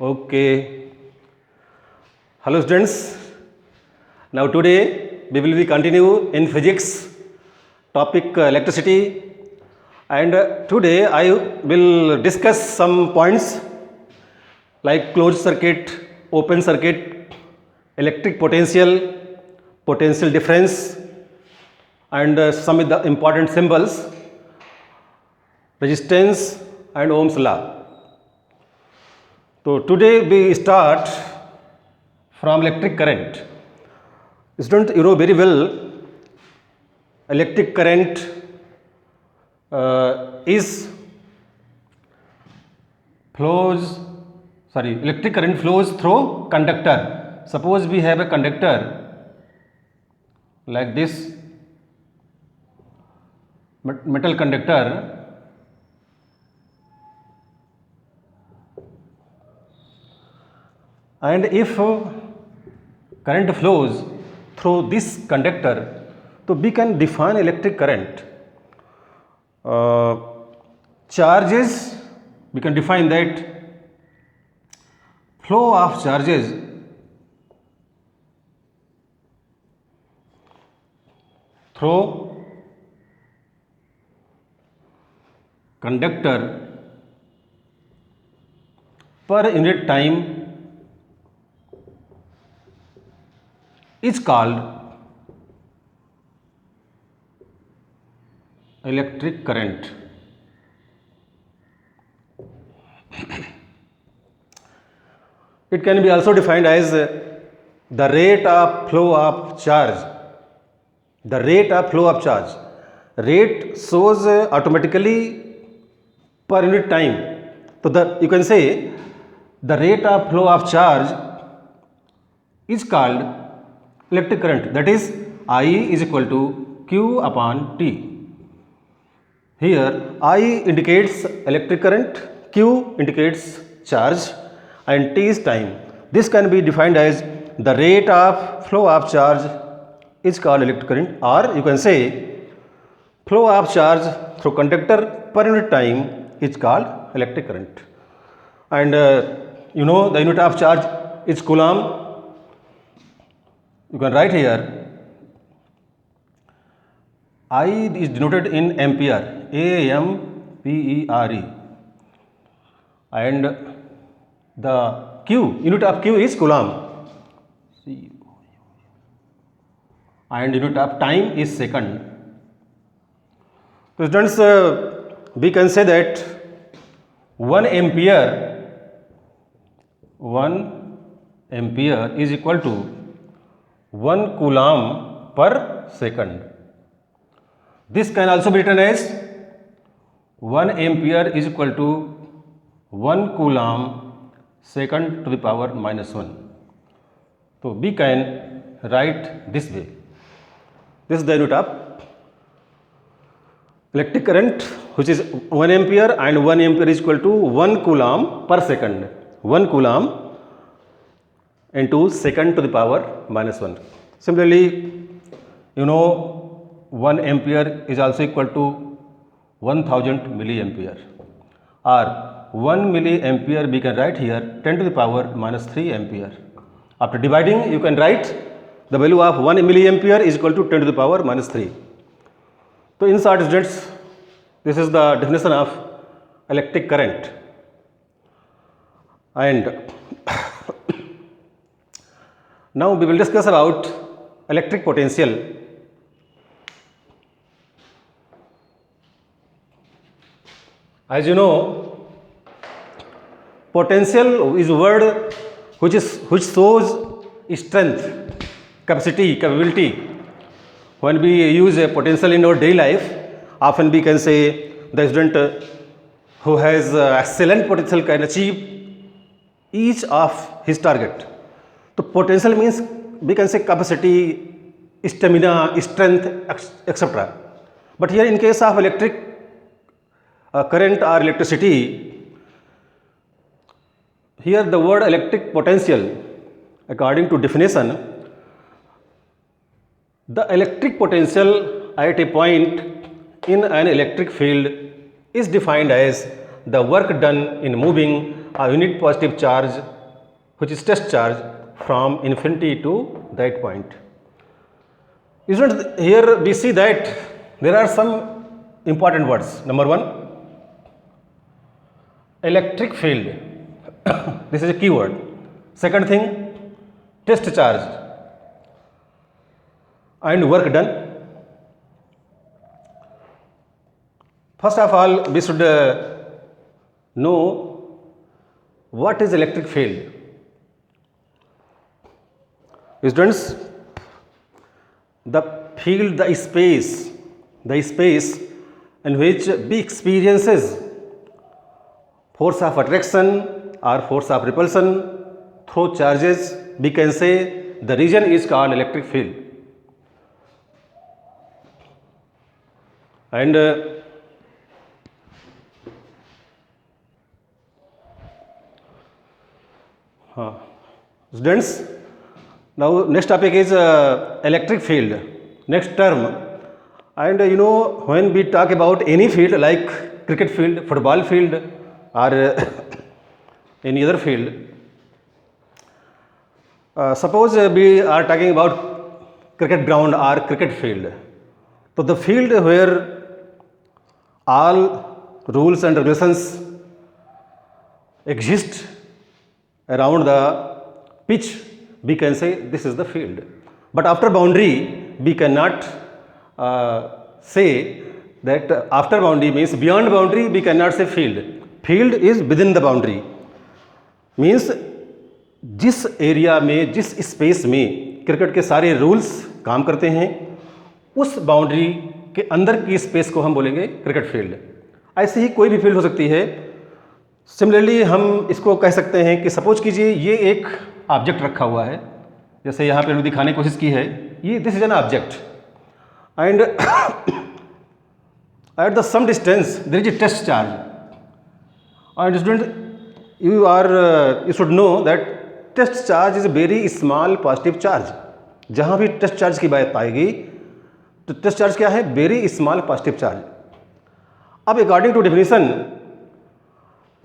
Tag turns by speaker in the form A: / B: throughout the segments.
A: Okay. Hello students. Now today we will be continue in physics topic electricity, and today I will discuss some points like closed circuit, open circuit, electric potential, potential difference, and some of the important symbols, resistance and Ohm's law. So today we start from electric current. Students, you know very well electric current electric current flows through conductor. Suppose we have a conductor like this metal conductor, and if current flows through this conductor, so we can define electric current. Charges, we can define that flow of charges through conductor per unit time is called electric current. It can be also defined as the rate of flow of charge. The rate of flow of charge. Rate shows automatically per unit time. So you can say the rate of flow of charge is called electric current. That is I is equal to Q upon T. Here I indicates electric current, Q indicates charge, and T is time. This can be defined as the rate of flow of charge is called electric current, or you can say flow of charge through conductor per unit time is called electric current. And you know the unit of charge is Coulomb. You can write here I is denoted in ampere, AMPERE, and the Q, unit of Q is Coulomb, and unit of time is second. So students, we can say that 1 ampere is equal to 1 Coulomb per second. This can also be written as 1 ampere is equal to 1 Coulomb second to the power minus 1. So we can write this way. This is the unit of electric current, which is 1 ampere, and 1 ampere is equal to 1 Coulomb per second. 1 Coulomb into second to the power minus 1. Similarly, you know 1 ampere is also equal to 1000 milliampere, or 1 milliampere we can write here 10 to the power minus 3 ampere. After dividing, you can write the value of 1 milliampere is equal to 10 to the power minus 3. So in short, students, this is the definition of electric current. And now we will discuss about electric potential. As you know, potential is a word which shows strength, capacity, capability. When we use a potential in our daily life, often we can say the student who has excellent potential can achieve each of his target. So potential means we can say capacity, stamina, strength, etc. But here in case of electric current or electricity, here the word electric potential, according to definition, the electric potential at a point in an electric field is defined as the work done in moving a unit positive charge which is test charge from infinity to that point. Students, here we see that there are some important words. Number one, electric field. This is a keyword. Second thing, test charge and work done. First of all, we should know what is electric field. Students, the field, the space in which we experiences force of attraction or force of repulsion through charges, we can say the region is called electric field. And students, now next topic is electric field, next term. And when we talk about any field like cricket field, football field or any other field, suppose we are talking about cricket ground or cricket field. So the field where all rules and regulations exist around the pitch, we can say this is the field. But after boundary, we cannot say that after boundary means beyond boundary, we cannot say field. Field is within the boundary. Means जिस area में, जिस space में cricket के सारे rules काम करते हैं, उस बाउंड्री के अंदर की स्पेस को हम बोलेंगे क्रिकेट फील्ड. ऐसे ही कोई भी फील्ड हो सकती है. सिमिलरली हम इसको कह सकते हैं कि सपोज कीजिए ये एक ऑब्जेक्ट रखा हुआ है, जैसे यहाँ पे दिखाने की कोशिश की है, ये this is an object and at the some distance there is a test charge. And student, you should know that test charge is a very small positive charge. जहाँ भी टेस्ट चार्ज की बात आएगी तो टेस्ट चार्ज क्या है? Very small positive charge. अब according to definition,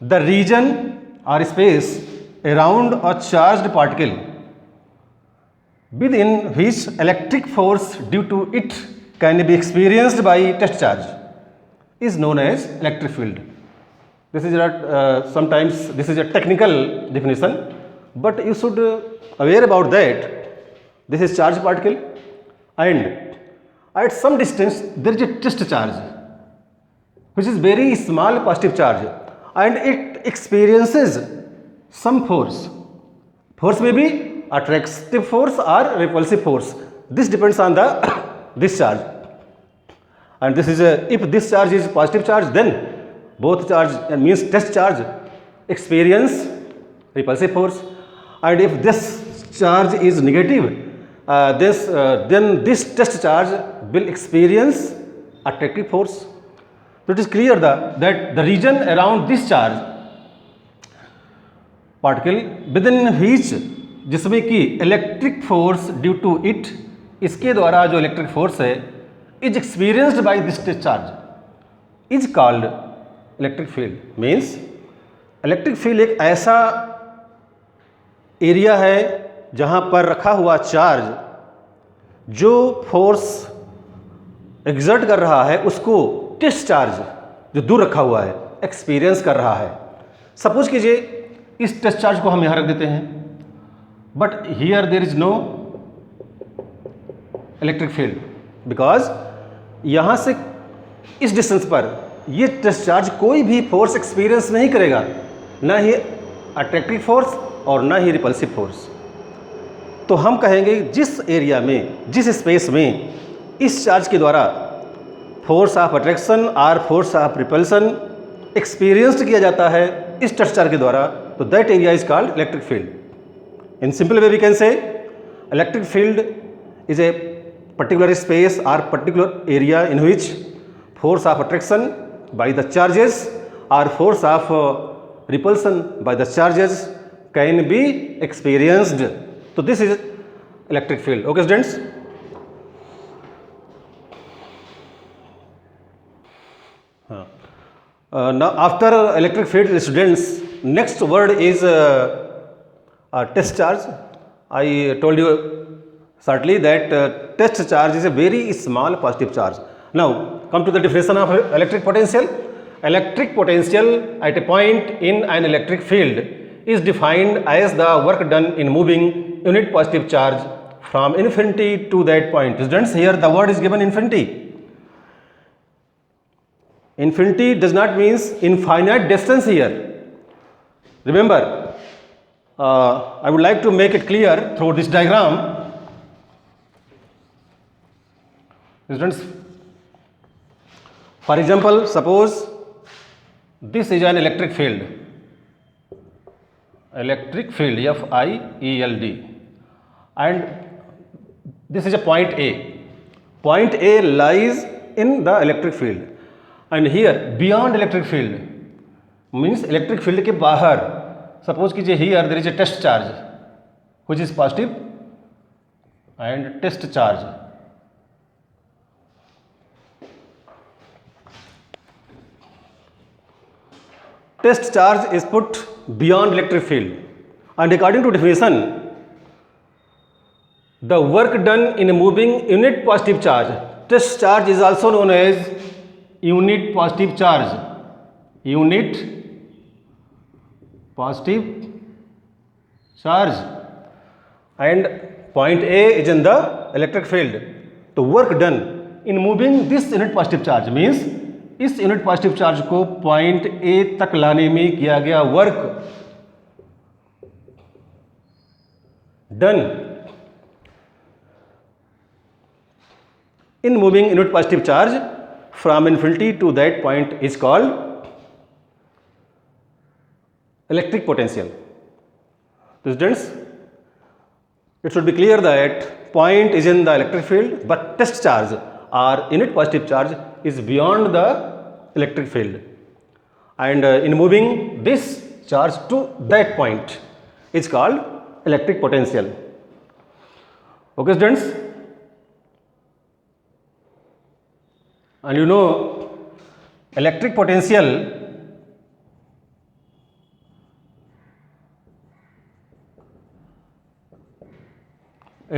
A: the region और space around a charged particle within which electric force due to it can be experienced by test charge is known as electric field. This is sometimes this is a technical definition, but you should aware about that. This is charged particle and at some distance there is a test charge which is very small positive charge and it experiences some force. Force may be attractive force or repulsive force. This depends on the this charge. And this is if this charge is positive charge, then both charge means test charge experience repulsive force. And if this charge is negative, then this test charge will experience attractive force. So it is clear that the region around this charge particle with in which, जिसमें कि electric force due to it, इसके द्वारा जो electric force है is experienced by this test charge is called electric field. Means electric field एक ऐसा area है जहां पर रखा हुआ चार्ज जो फोर्स एग्जर्ट कर रहा है उसको टेस्ट चार्ज जो दूर रखा हुआ है एक्सपीरियंस कर रहा है. सपोज कीजिए इस टेस्ट चार्ज को हम यहां रख देते हैं, but here there is no electric field because यहां से इस डिस्टेंस पर ये टेस्ट चार्ज कोई भी फोर्स एक्सपीरियंस नहीं करेगा, ना ही अट्रैक्टिव फोर्स और ना ही रिपल्सिव फोर्स. तो हम कहेंगे जिस एरिया में, जिस स्पेस में इस चार्ज के द्वारा फोर्स ऑफ अट्रैक्शन और फोर्स ऑफ रिपल्सन एक्सपीरियंस्ड किया जाता है इस टेस्ट चार्ज के द्वारा, तो that area is called electric field. In simple way we can say electric field is a particular space or particular area in which force of attraction by the charges or force of repulsion by the charges can be experienced. So this is electric field. Okay students. Now after electric field students, next word is test charge. I told you certainly that test charge is a very small positive charge. Now come to the definition of electric potential. Electric potential at a point in an electric field is defined as the work done in moving unit positive charge from infinity to that point. Students, here the word is given infinity. Infinity does not means infinite distance here. Remember, I would like to make it clear through this diagram. Students, for example, suppose this is an electric field, F-I-E-L-D, and this is a point A. Point A lies in the electric field, and here beyond electric field means electric field के बाहर, suppose कीजिए here there is a test charge which is positive and test charge. Test charge is put beyond electric field, and according to definition, the work done in moving unit positive charge. Test charge is also known as unit positive charge. Unit positive charge, and point A is in the electric field. The work done in moving this unit positive charge means इस unit positive charge को point A तक लाने में किया गया work done in moving unit positive charge from infinity to that point is called electric potential. Students, it should be clear that point is in the electric field, but test charge or unit positive charge is beyond the electric field, and in moving this charge to that point is called electric potential. Okay students, and you know electric potential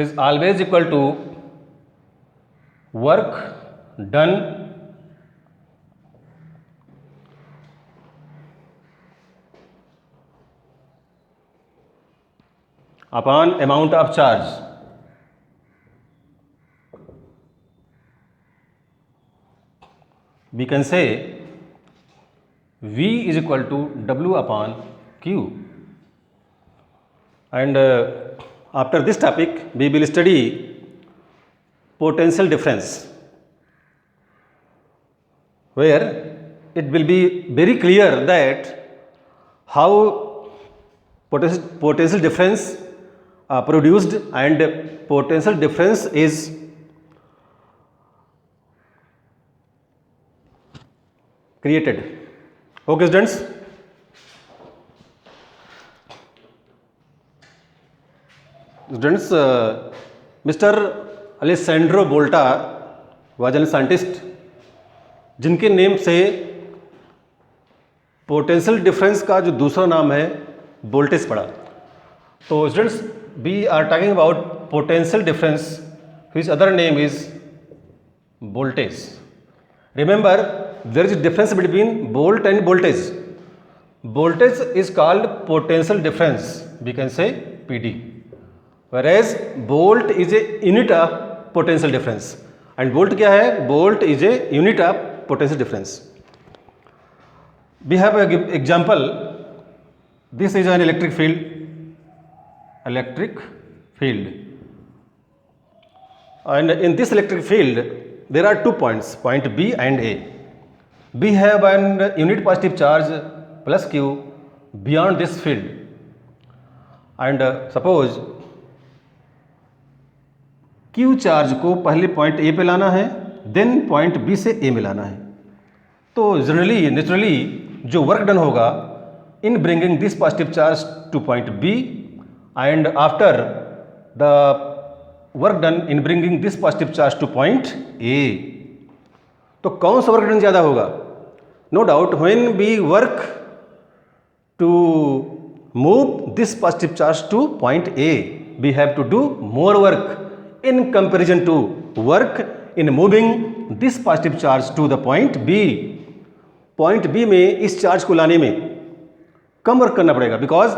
A: is always equal to work done upon amount of charge. We can say V is equal to W upon Q, and after this topic we will study potential difference, where it will be very clear that how potential difference produced and potential difference is created. Okay students, Mr. Alessandro Volta was a scientist जिनके name से potential difference का जो दूसरा नाम है voltage पड़ा. तो students, we are talking about potential difference which other name is voltage. Remember, there is a difference between volt and voltage. Voltage is called potential difference, we can say PD, whereas volt is a unit of potential difference. And volt क्या है? Volt is a unit of potential difference. We have an example. This is an electric field. And in this electric field, there are 2 points, point B and A. We have an unit positive charge plus Q beyond this field. And suppose Q charge को पहले point A पे लाना है, then point B से A में लाना है. तो जनरली नेचुरली जो वर्क डन होगा in bringing this positive charge to point B and after the work done in bringing this positive charge to point A, तो कौन सा वर्क डन ज़्यादा होगा? No doubt when we work to move this positive charge to point A. We have to do more work in comparison to work in moving this positive charge to the point B. Point B में इस charge को लाने में कम work करना पड़ेगा because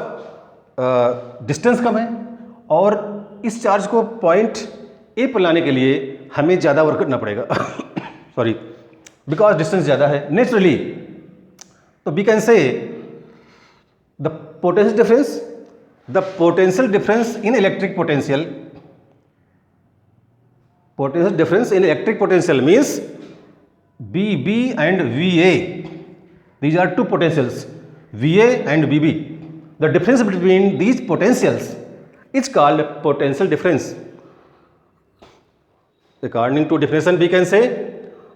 A: distance कम है, और इस चार्ज को पॉइंट ए पर लाने के लिए हमें ज़्यादा वर्क करना पड़ेगा सॉरी, बिकॉज डिस्टेंस ज़्यादा है नेचुरली. तो we can say the potential difference in electric potential means BB and VA. These are two potentials, VA and BB. The difference between these potentials is called potential difference. According to definition, we can say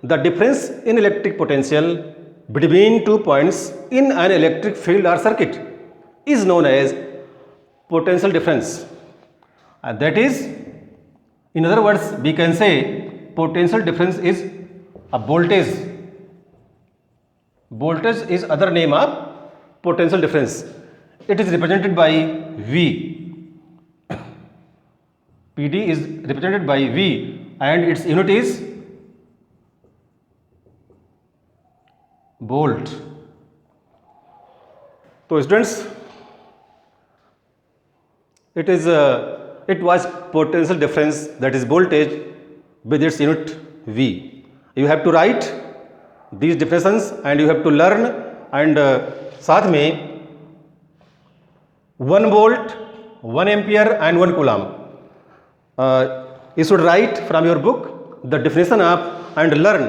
A: the difference in electric potential between 2 points in an electric field or circuit is known as potential difference. And that is, in other words, we can say potential difference is a voltage. Voltage is other name of potential difference. It is represented by V. PD is represented by V and its unit is volt. So students, it was potential difference, that is voltage, with its unit V. You have to write these definitions and you have to learn, and साथ में 1 volt, 1 ampere and 1 coulomb. You should write from your book the definition of and learn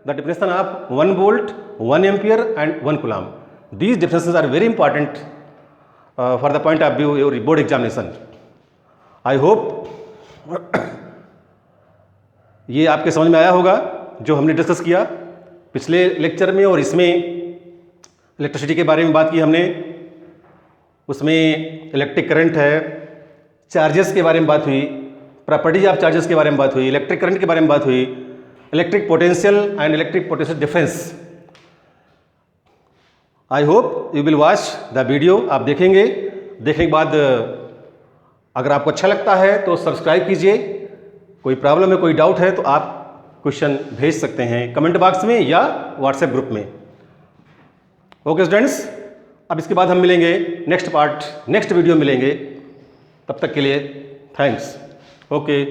A: the definition of 1 volt, 1 ampere and 1 coulomb. These definitions are very important for the point of view of your board examination. I hope ये आपके समझ में आया होगा जो हमने discuss किया पिछले लेक्चर में, और इसमें इलेक्ट्रिसिटी के बारे में बात की हमने. उसमें इलेक्ट्रिक करंट है, चार्जेस के बारे में बात हुई, प्रॉपर्टीज ऑफ चार्जेस के बारे में बात हुई, इलेक्ट्रिक करंट के बारे में बात हुई, electric potential and electric potential difference. I hope you will watch the video. आप देखेंगे, देखने के बाद अगर आपको अच्छा लगता है तो सब्सक्राइब कीजिए. कोई प्रॉब्लम है, कोई डाउट है तो आप क्वेश्चन भेज सकते हैं कमेंट बॉक्स में या व्हाट्सएप ग्रुप में. ओके स्टूडेंट्स, अब इसके बाद हम मिलेंगे नेक्स्ट वीडियो मिलेंगे. तब तक के लिए थैंक्स. ओके.